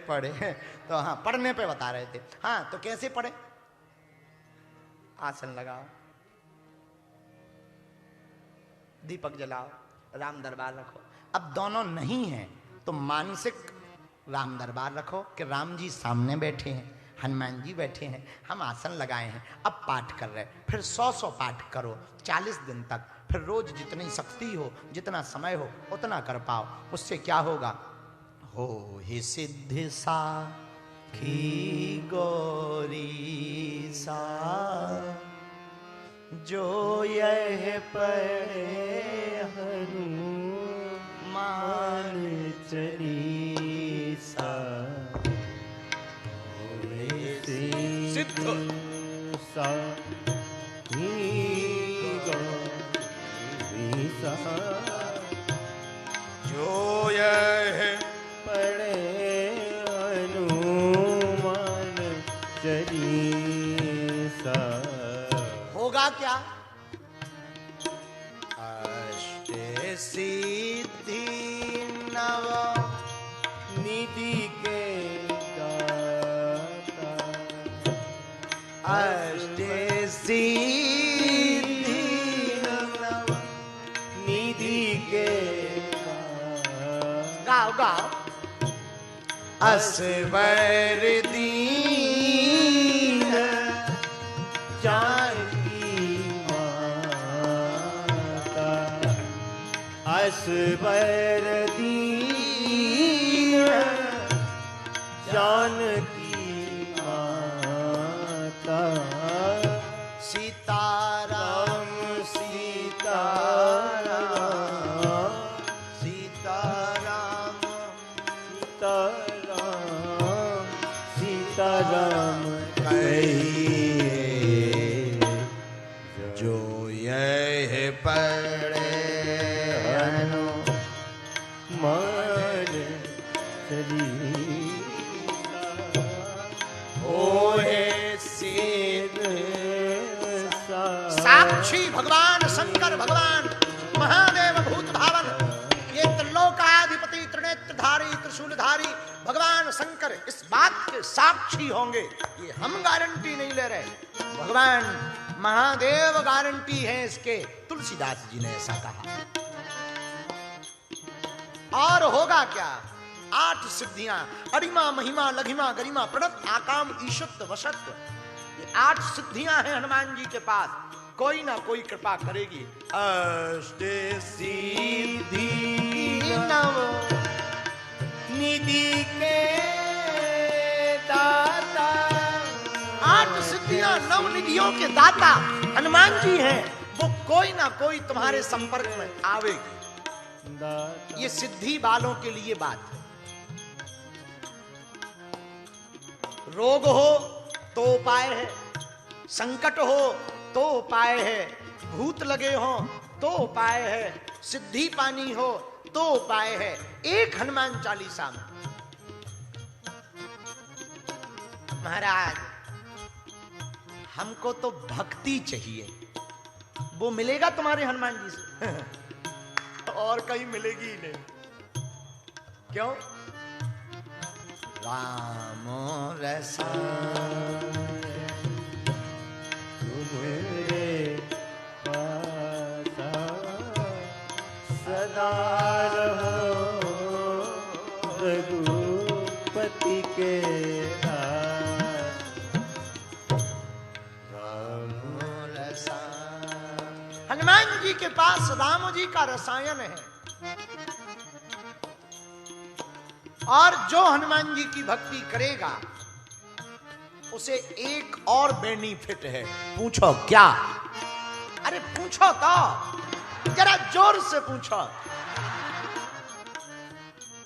पढ़े। तो हाँ, पढ़ने पे बता रहे थे। हाँ, तो कैसे पढ़े? आसन लगाओ, दीपक जलाओ, राम दरबार रखो। अब दोनों नहीं है तो मानसिक राम दरबार रखो कि राम जी सामने बैठे हैं, हनुमान जी बैठे हैं, हम आसन लगाए हैं, अब पाठ कर रहे हैं। फिर 100 पाठ करो 40 दिन तक। फिर रोज जितनी शक्ति हो, जितना समय हो, उतना कर पाओ। उससे क्या होगा? हो ही सिद्धि साखी गौरी सा, जो यह पढ़े हनुमान चालीसा, सिद्ध साखी गौरी सा, जो यह पढ़े हनुमान चालीसा। होगा क्या? अष्ट सिद्धि नव निधि के दाता, अष्ट सिद्धि नव निधि के दाता। गाओ गाओ। असवर दीन जानकी माता, असवर दीन जानकी माता। सीताराम सीताराम सीताराम सीताराम सीताराम कहिए, जो यह पढ़े हनुमान चालीसा, होए सिद्ध साक्षी भगवान शंकर भगवान महादेव भूत भावन, ये त्रिलोकाधिपति त्रिनेत्रधारी त्रिशूलधारी भगवान शंकर इस बात के साक्षी होंगे। ये हम गारंटी नहीं ले रहे, भगवान महादेव गारंटी है इसके। तुलसीदास जी ने ऐसा कहा। और होगा क्या? 8 सिद्धियां, अरिमा महिमा लघिमा गरिमा प्रणत आकाम ईशत्व वशत्व, ये 8 सिद्धियां हैं हनुमान जी के पास। कोई ना कोई कृपा करेगी। अष्ट सिद्धि नव निधि के दाता, 8 सिद्धियां 9 निधियों के दाता हनुमान जी हैं। वो कोई ना कोई तुम्हारे संपर्क में आवेगी। ये सिद्धि वालों के लिए बात है। रोग हो तो उपाय है, संकट हो तो उपाय है, भूत लगे हो तो उपाय है, सिद्धि पानी हो तो उपाय है। एक हनुमान चालीसा में। महाराज हमको तो भक्ति चाहिए, वो मिलेगा तुम्हारे हनुमान जी से और कहीं मिलेगी ही नहीं। क्यों? राम रसा तुम्हारे पासा, सदा रहो रघुपति के हनुमान जी के पास राम जी का रसायन है। और जो हनुमान जी की भक्ति करेगा उसे एक और बेनिफिट है। पूछो क्या? अरे पूछो तो, जरा जोर से पूछो।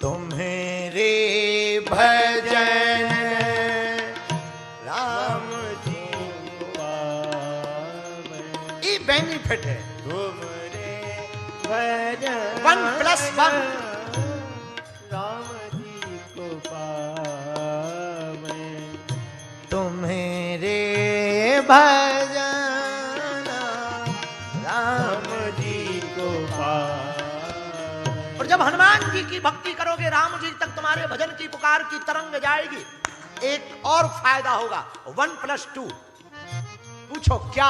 तुम्हारे भजन राम जी ये बेनिफिट है। तुम्हारे भजन 1+1 राम जी को पावे, तुम्हारे भजन राम जी को पावे। और जब हनुमान जी की भक्ति करोगे राम जी तक तुम्हारे भजन की पुकार की तरंग जाएगी। एक और फायदा होगा, 1+2। पूछो क्या?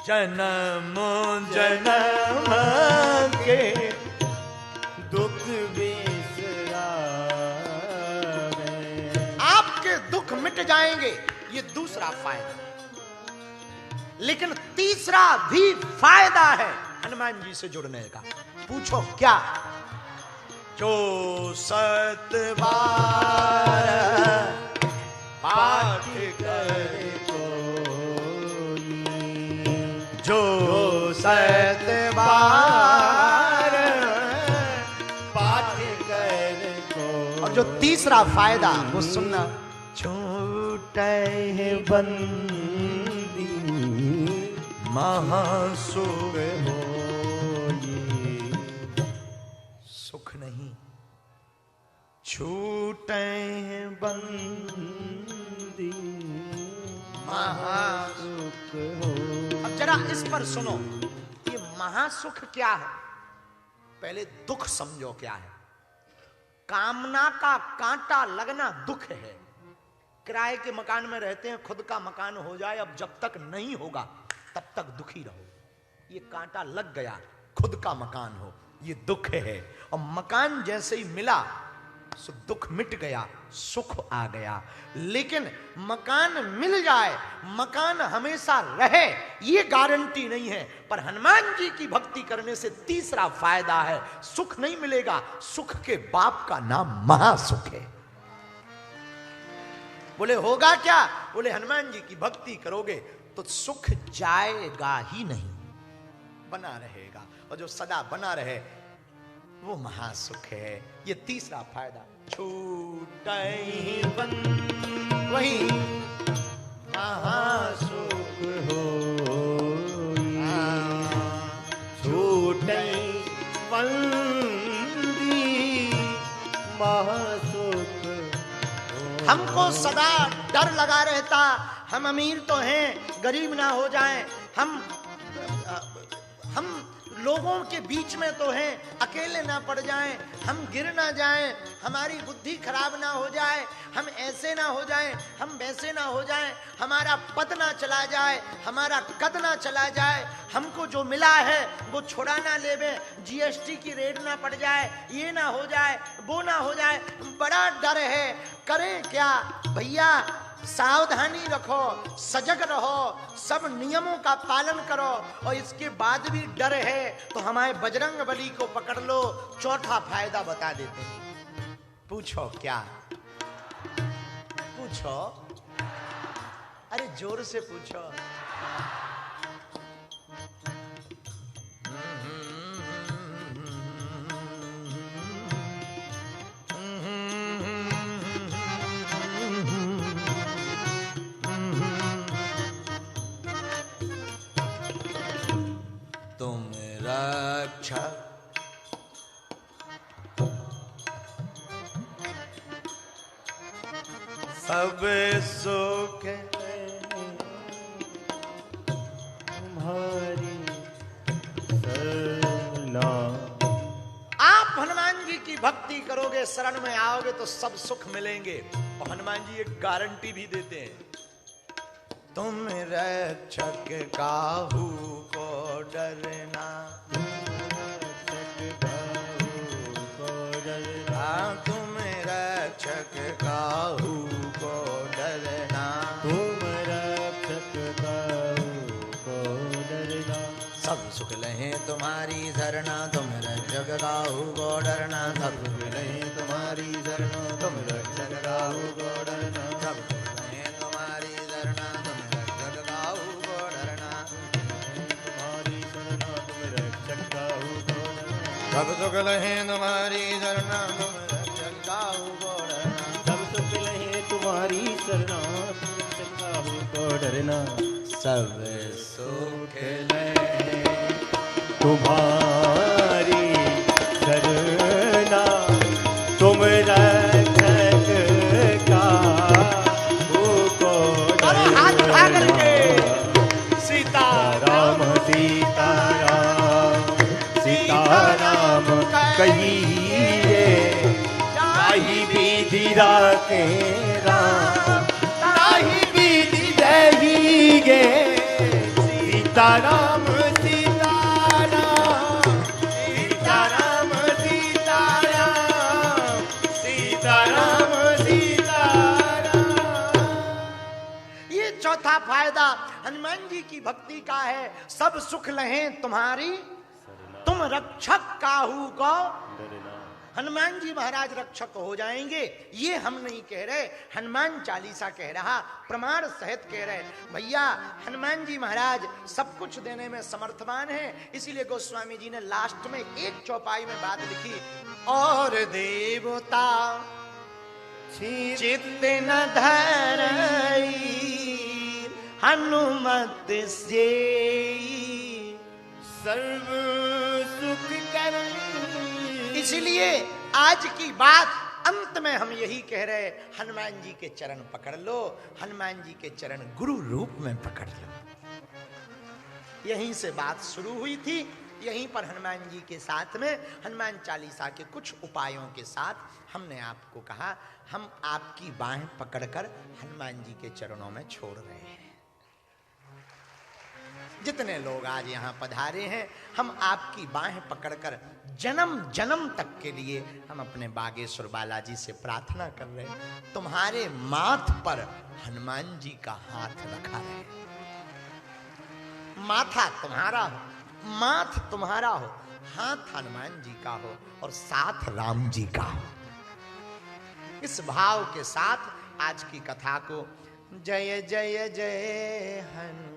जन्म जन्म के दुख बिसरावे। आपके दुख मिट जाएंगे, ये दूसरा फायदा। लेकिन तीसरा भी फायदा है हनुमान जी से जुड़ने का। पूछो क्या? जो 7 बार पाठ करे कोई, जो 7 बार पाठ करे कोई। और जो तीसरा फायदा वो सुनना, छूटे बंदी महासुख होई। सुख नहीं, छूटे बंदी महासुख हो। अब जरा इस पर सुनो, ये महासुख क्या है? पहले दुख समझो क्या है। कामना का कांटा लगना दुख है। किराए के मकान में रहते हैं, खुद का मकान हो जाए, अब जब तक नहीं होगा तब तक दुखी रहो। ये कांटा लग गया, खुद का मकान हो, ये दुख है। और मकान जैसे ही मिला सो दुख मिट गया, सुख आ गया। लेकिन मकान मिल जाए, मकान हमेशा रहे, ये गारंटी नहीं है। पर हनुमान जी की भक्ति करने से तीसरा फायदा है, सुख नहीं मिलेगा, सुख के बाप का नाम महासुख है। बोले होगा क्या? बोले हनुमान जी की भक्ति करोगे तो सुख जाएगा ही नहीं, बना रहेगा। और जो सदा बना रहे वो महासुख है। ये तीसरा फायदा। छूटे वही महासुख होई। छूटे बंदी महासुख होई। हमको सदा डर लगा रहता, हम अमीर तो हैं, गरीब ना हो जाएं, हम लोगों के बीच में तो हैं, अकेले ना पड़ जाएं, हम गिर ना जाएं, हमारी बुद्धि खराब ना हो जाए, हम ऐसे ना हो जाएं, हम वैसे ना हो जाएं, हमारा पद ना चला जाए, हमारा कद ना चला जाए, हमको जो मिला है वो छुड़ा ना लेवे, जीएसटी की रेड ना पड़ जाए, ये ना हो जाए, वो ना हो जाए, बड़ा डर है। करें क्या भैया? सावधानी रखो, सजग रहो, सब नियमों का पालन करो। और इसके बाद भी डर है तो हमारे बजरंग बली को पकड़ लो, चौथा फायदा बता देते हैं। पूछो क्या? पूछो, अरे जोर से पूछो। सब सुख तुम्हारी शरणा। आप हनुमान जी की भक्ति करोगे, शरण में आओगे तो सब सुख मिलेंगे। और हनुमान जी एक गारंटी भी देते हैं, तुम रक्षक काहू को डरना, तुम रक्षक काहू को डरना, तुम रक्षक काहू को डरना। सब सुख लहे तुम्हारी शरणा, तुम रक्षक काहू को डरना, सब सुख लहे तुम्हारी शरणा, तुम रक्षक काहू को डरना, सब सुख लहे तुम्हारी शरणा, तुम रक्षक काहू को डरना, तुम्हारी शरणा तुम रक्षक काहू को डरना। सब सुख लहे तुम्हारी शरणा, तुम रक्षक काहू को डरना, सब सुख लहे तुम्हारी शरणा, तुम रक्षक काहू को डरना। सब सुख लहे तुम्हारी शरणा, तुम रक्षक काहू को डरना। हाथ उठा करके सीता राम सीता राम, सीता राम कहिए, ताही विधि राखे राम, ताही विधि रहिए। सीताराम सीताराम, सीताराम सीताराम, सीताराम सीताराम। ये चौथा फायदा हनुमान जी की भक्ति का है। सब सुख लहें तुम्हारी, तुम रक्षक काहू को। हनुमान जी महाराज रक्षक हो जाएंगे, ये हम नहीं कह रहे, हनुमान चालीसा कह रहा, प्रमाण सहित कह रहे। भैया हनुमान जी महाराज सब कुछ देने में समर्थवान है, इसीलिए गोस्वामी जी ने लास्ट में एक चौपाई में बात लिखी, और देवता चित्त न धरई हनुमत से सर्व सुख कर। इसलिए आज की बात अंत में हम यही कह रहे, हनुमान जी के चरण पकड़ लो, हनुमान जी के चरण गुरु रूप में पकड़ लो। यहीं से बात शुरू हुई थी, यहीं पर हनुमान जी के साथ में हनुमान चालीसा के कुछ उपायों के साथ हमने आपको कहा, हम आपकी बाहें पकड़कर हनुमान जी के चरणों में छोड़ रहे हैं। जितने लोग आज यहाँ पधारे हैं, हम आपकी बाहें पकड़कर जन्म जन्म तक के लिए हम अपने बागेश्वर बालाजी से प्रार्थना कर रहे हैं, तुम्हारे माथ पर हनुमान जी का हाथ रखा रहे। माथा तुम्हारा हो, माथ तुम्हारा हो, हाथ हनुमान जी का हो और साथ राम जी का हो। इस भाव के साथ आज की कथा को जय जय जय हनुमान,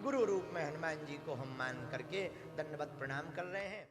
गुरु रूप में हनुमान जी को हम मान करके दंडवत प्रणाम कर रहे हैं।